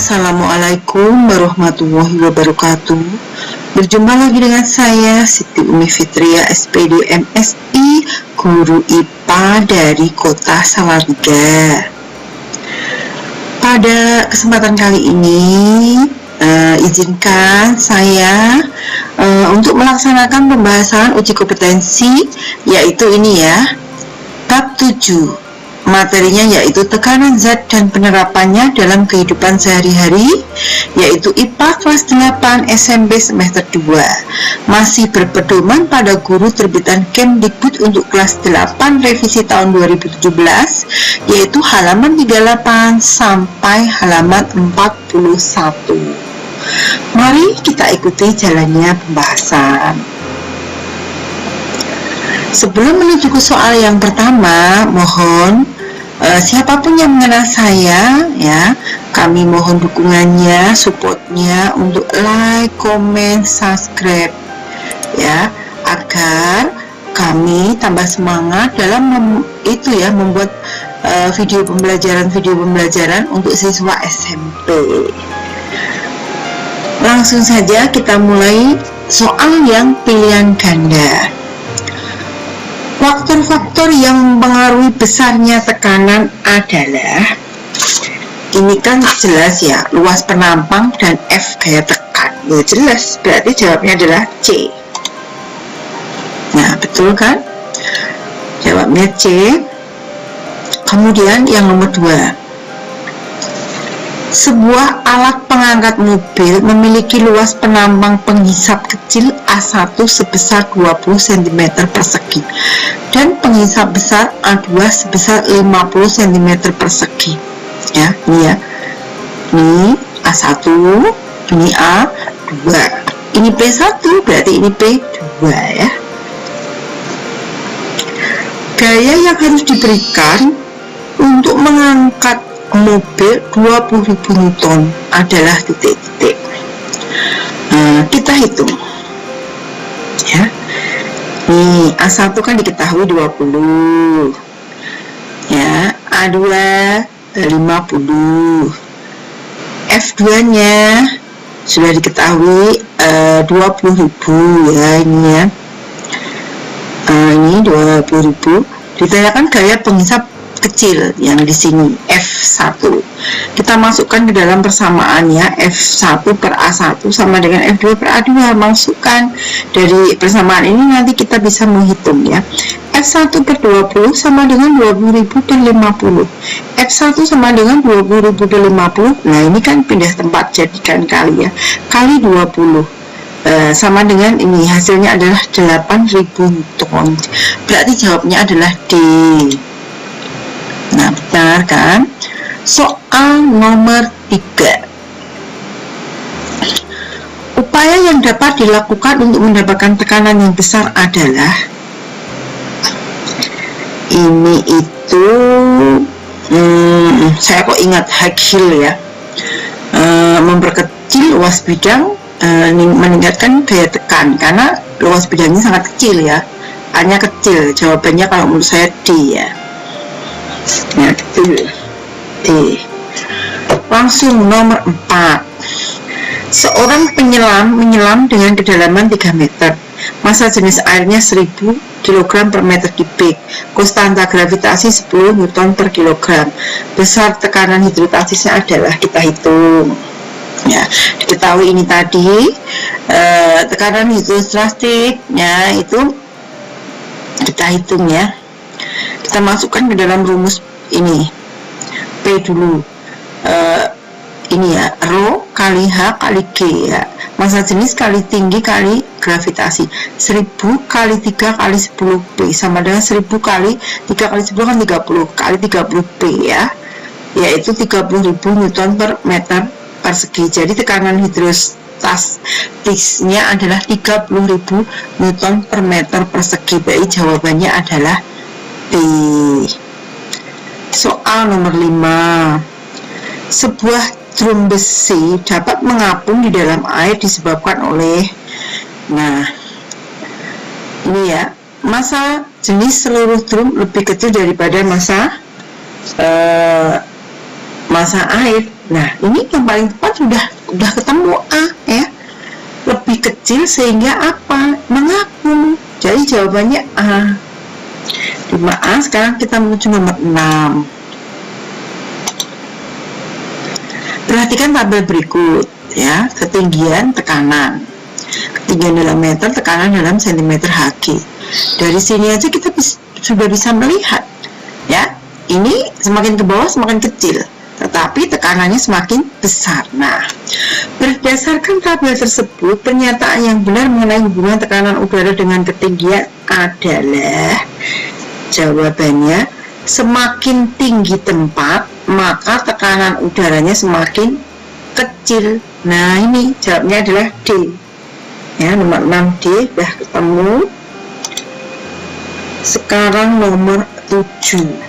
Assalamualaikum warahmatullahi wabarakatuh. Berjumpa lagi dengan saya Siti Umi Fitria SPD MSI, guru IPA dari Kota Salatiga. Pada kesempatan kali ini izinkan saya untuk melaksanakan pembahasan uji kompetensi, yaitu ini ya, bab 7. Materinya yaitu tekanan zat dan penerapannya dalam kehidupan sehari-hari, yaitu IPA kelas 8 SMP semester 2. Masih berpedoman pada guru terbitan Kemdikbud untuk kelas 8 revisi tahun 2017, yaitu halaman 38 sampai halaman 41. Mari kita ikuti jalannya pembahasan. Sebelum menuju ke soal yang pertama, mohon siapapun yang mengenal saya, ya, kami mohon dukungannya, supportnya untuk like, comment, subscribe, ya, agar kami tambah semangat dalam membuat video pembelajaran untuk siswa SMP. Langsung saja kita mulai soal yang pilihan ganda. Faktor-faktor yang mempengaruhi besarnya tekanan adalah, ini kan jelas ya, luas penampang dan F gaya tekan. Ya jelas, berarti jawabnya adalah C. Nah, betul kan? Jawabnya C. Kemudian yang nomor 2. Sebuah alat pengangkat mobil memiliki luas penampang penghisap kecil A1 sebesar 20 cm persegi dan penghisap besar A2 sebesar 50 cm persegi. Ya, ini ya. Ini A1, ini A2. Ini P1, berarti ini P2 ya. Gaya yang harus diberikan untuk mengangkat mobil 20.000 Newton adalah titik-titik. Kita hitung ya. Nih, A1 kan diketahui 20 ya, A2 50, F2 nya sudah diketahui 20.000 ya, ini ya. Ini 20.000. Ditanyakan gaya penghisap kecil yang di sini F1. Kita masukkan ke dalam persamaannya, F1 per A1 sama dengan F2 per A2. Masukkan dari persamaan ini, nanti kita bisa menghitung ya. F1 per 20 sama dengan 20.000 per 50. F1 sama dengan 20.000 per 50. Nah, ini kan pindah tempat, jadikan kali ya, kali 20. Sama dengan ini, hasilnya adalah 8.000 Newton. Berarti jawabnya adalah D. Nah, benar kan? Soal nomor 3. Upaya yang dapat dilakukan untuk mendapatkan tekanan yang besar adalah, ini itu saya kok ingat Haeckel ya, memperkecil luas bidang, meningkatkan daya tekan, karena luas bidangnya sangat kecil ya, hanya kecil. Jawabannya kalau menurut saya D ya. Ya, gitu. D. Langsung nomor 4. Seorang penyelam menyelam dengan kedalaman 3 meter. Massa jenis airnya 1000 kg per meter kubik. Konstanta gravitasi 10 Newton per kilogram. Besar tekanan hidrostatisnya adalah, kita hitung. Ya, diketahui ini tadi tekanan hidrostatiknya itu kita hitung ya. Kita masukkan ke dalam rumus ini, P dulu, ini ya, rho kali H kali G ya, massa jenis kali tinggi kali gravitasi, 1000 kali 3 kali 10 P sama dengan 1000 kali 3 kali 10 kan 30 kali 30 P ya, yaitu 30.000 Newton per meter persegi. Jadi tekanan hidrostatisnya adalah 30.000 Newton per meter persegi. Jadi jawabannya adalah B. Soal nomor 5. Sebuah drum besi dapat mengapung di dalam air disebabkan oleh, nah ini ya, massa jenis seluruh drum lebih kecil daripada massa air. Nah, ini yang paling tepat sudah ketemu A ya. Lebih kecil sehingga apa? Mengapung. Jadi jawabannya A. 5A. Sekarang kita menuju nomor 6. Perhatikan tabel berikut ya. Ketinggian tekanan. Ketinggian dalam meter, tekanan dalam sentimeter Hg. Dari sini aja kita sudah bisa melihat ya. Ini semakin ke bawah semakin kecil, tetapi tekanannya semakin besar. Nah, berdasarkan tabel tersebut, pernyataan yang benar mengenai hubungan tekanan udara dengan ketinggian adalah jawabannya semakin tinggi tempat, maka tekanan udaranya semakin kecil. Nah, ini jawabnya adalah D. Ya, nomor 6D sudah ketemu. Sekarang nomor 7.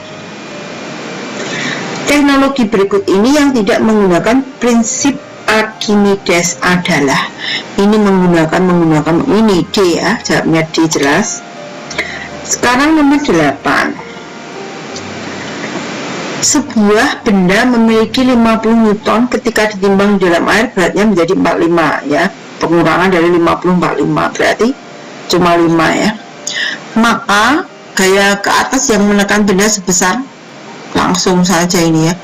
Teknologi berikut ini yang tidak menggunakan prinsip Archimedes adalah ini menggunakan ini D ya, jawabnya D jelas. Sekarang nomor 8. Sebuah benda memiliki 50 Newton ketika ditimbang di dalam air, beratnya menjadi 45 ya. Pengurangan dari 50 45 berarti cuma 5 ya. Maka gaya ke atas yang menekan benda sebesar, langsung saja ini ya,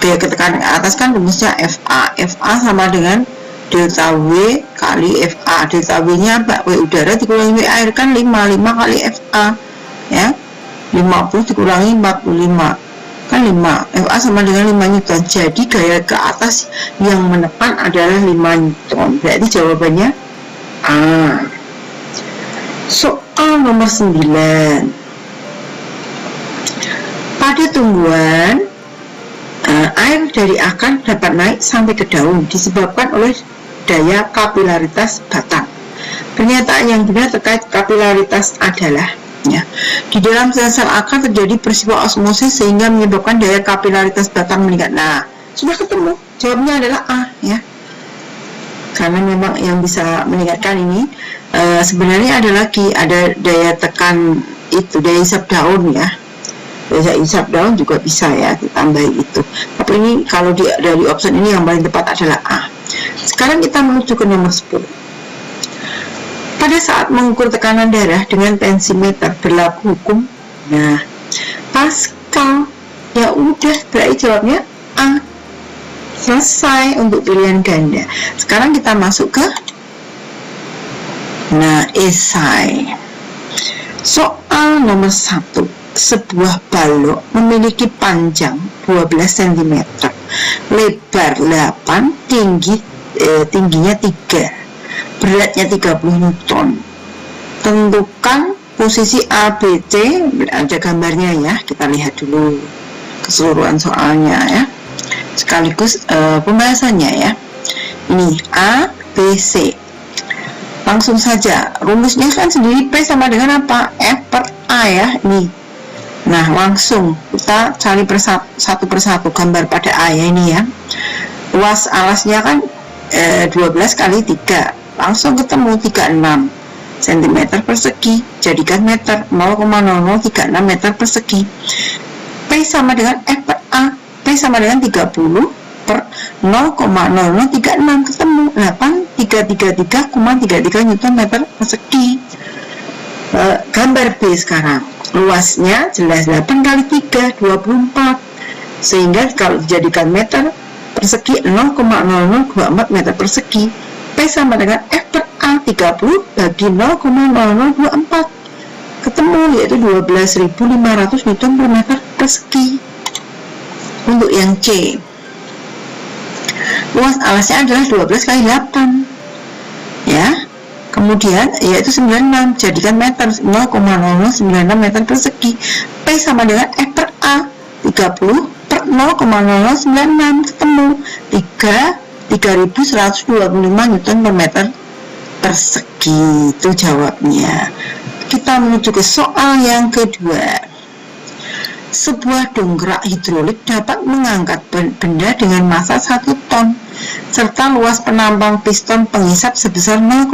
gaya ketekanan ke atas kan rumusnya FA. FA sama dengan delta W kali FA. Delta W nya apa? W udara dikurangi W air kan 5 kali FA ya. 50 dikurangi 45 kan 5. FA sama dengan 5 Newton. Jadi gaya ke atas yang menekan adalah 5 Newton. Berarti jawabannya A. Soal nomor 9. Pada tumbuhan, air dari akar dapat naik sampai ke daun disebabkan oleh daya kapilaritas batang. Pernyataan yang benar terkait kapilaritas adalah ya, di dalam sel-sel akar terjadi peristiwa osmosis sehingga menyebabkan daya kapilaritas batang meningkat. Nah, sudah ketemu. Jawabnya adalah A ya. Karena memang yang bisa meningkatkan ini sebenarnya ada daya tekan itu, daya hisap daun ya. Daya hisap daun juga bisa ya ditambahi itu. Tapi ini kalau dari option ini yang paling tepat adalah A. Sekarang kita menuju ke nomor 10. Pada saat mengukur tekanan darah dengan tensimeter berlaku hukum. Nah, Pascal. Ya udah, berarti jawabnya A. Selesai untuk pilihan ganda. Sekarang kita masuk ke esai. Soal nomor 1. Sebuah balok memiliki panjang 12 cm, lebar 8, tingginya 3, beratnya 30 Newton. Tentukan posisi A, B, C. Ada gambarnya ya, kita lihat dulu keseluruhan soalnya ya, sekaligus pembahasannya ya. Ini A, B, C. Langsung saja, rumusnya kan sendiri P sama dengan apa? F per A ya, ini. Nah, langsung kita cari satu persatu gambar pada A ya, ini ya. Luas alasnya kan 12 kali 3, langsung ketemu 36 cm persegi, jadikan meter. 0,0036 meter persegi. P sama dengan F per A. P sama dengan 30 per 0,0036, ketemu 8333,33 Newton meter persegi. Gambar B sekarang. Luasnya jelas 8 kali 3, 24. Sehingga kalau dijadikan meter persegi 0,0024 meter persegi. P sama dengan F per A, 30 bagi 0,0024. Ketemu, yaitu 12.500 Newton per meter persegi. Untuk yang C, luas alasnya adalah 12 kali 8 ya. Kemudian yaitu 96, jadikan meter, 0,0096 meter persegi. P sama dengan F per A, 30 per 0,0096, ketemu 3.125 Newton per meter persegi. Itu jawabnya. Kita menuju ke soal yang kedua. Sebuah dongkrak hidrolik dapat mengangkat benda dengan massa 1 ton serta luas penampang piston penghisap sebesar 0,2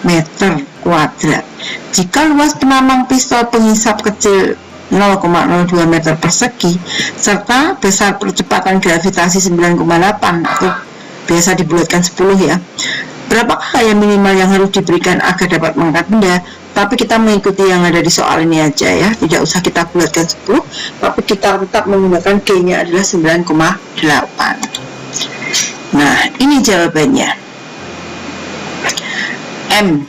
meter kuadrat. Jika luas penampang piston penghisap kecil 0,02 meter persegi, serta besar percepatan gravitasi 9,8 atau biasa dibulatkan 10 ya. Berapakah gaya minimal yang harus diberikan agar dapat mengangkat benda? Tapi kita mengikuti yang ada di soal ini aja ya, tidak usah kita bulatkan 10, tapi kita tetap menggunakan G-nya adalah 9,8. Nah, ini jawabannya. M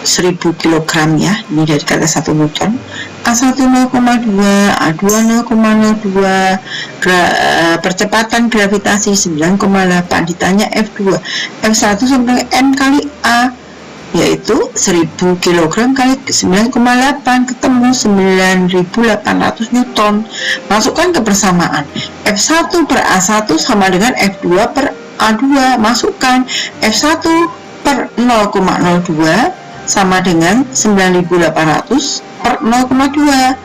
1000 kg ya, ini dari kata 1 Newton. A1 0,2, A2 0,02, percepatan gravitasi 9,8, ditanya F2. F1 sama M kali A, yaitu 1000 kg kali 9,8, ketemu 9800 Newton. Masukkan kebersamaan. F1 per A1 sama dengan F2 per A2. Masukkan F1 per 0,02 sama dengan 9800 per 0,2.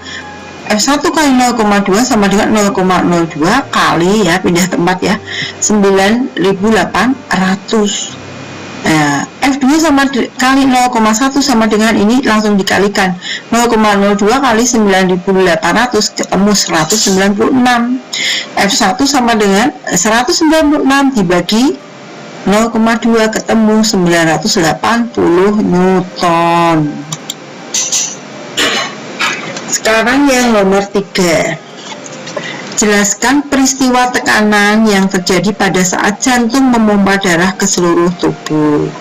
F1 kali 0,2 sama dengan 0,02 kali ya, pindah tempat ya, 9800. Nah, F2 sama kali 0,1 sama dengan ini, langsung dikalikan 0,02 kali 9800, ketemu 196. F1 sama dengan 196 dibagi 0,2, ketemu 980 Newton. Sekarang yang nomor 3. Jelaskan peristiwa tekanan yang terjadi pada saat jantung memompa darah ke seluruh tubuh.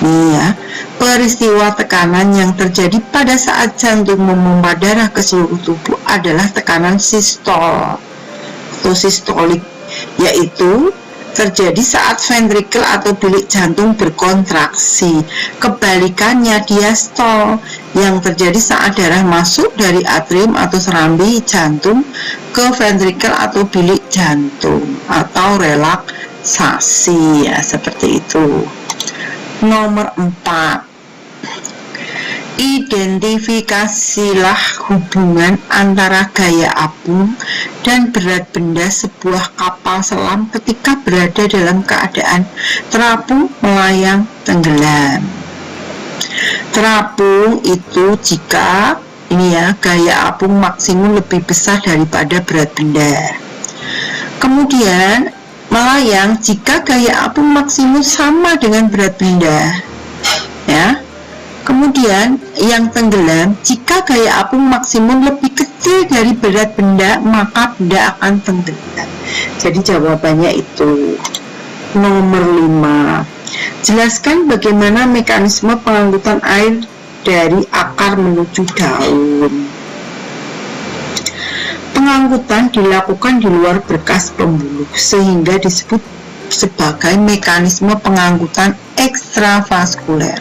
Nih ya, peristiwa tekanan yang terjadi pada saat jantung memompa darah ke seluruh tubuh adalah tekanan sistol atau sistolik, yaitu terjadi saat ventrikel atau bilik jantung berkontraksi. Kebalikannya diastol, yang terjadi saat darah masuk dari atrium atau serambi jantung ke ventrikel atau bilik jantung, atau relaksasi ya, seperti itu. Nomor 4. Identifikasilah hubungan antara gaya apung dan berat benda sebuah kapal selam ketika berada dalam keadaan terapung, melayang, tenggelam. Terapung itu jika ini ya, gaya apung maksimum lebih besar daripada berat benda. Kemudian melayang jika gaya apung maksimum sama dengan berat benda ya. Kemudian yang tenggelam jika gaya apung maksimum lebih kecil dari berat benda, maka benda akan tenggelam. Jadi jawabannya itu. Nomor 5. Jelaskan bagaimana mekanisme pengangkutan air dari akar menuju daun. Pengangkutan dilakukan di luar berkas pembuluh sehingga disebut sebagai mekanisme pengangkutan ekstravaskuler.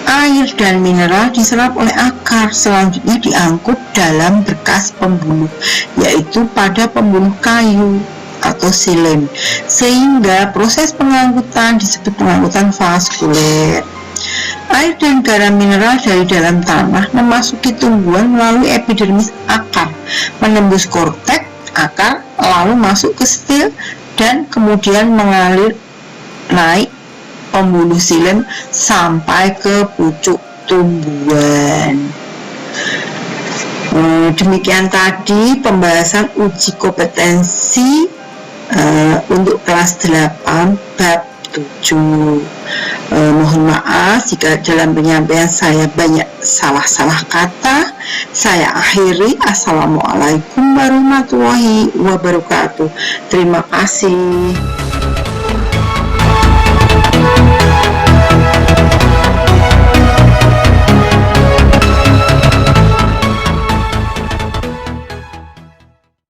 Air dan mineral diserap oleh akar, selanjutnya diangkut dalam berkas pembuluh, yaitu pada pembuluh kayu atau xilem, sehingga proses pengangkutan disebut pengangkutan vaskuler. Air dan garam mineral dari dalam tanah memasuki tumbuhan melalui epidermis akar, menembus korteks akar, lalu masuk ke stil dan kemudian mengalir naik pembuluh xilem sampai ke pucuk tumbuhan. Demikian tadi pembahasan uji kompetensi untuk kelas 8 bab 7. Mohon maaf jika dalam penyampaian saya banyak salah-salah kata. Saya akhiri. Assalamualaikum warahmatullahi wabarakatuh. Terima kasih.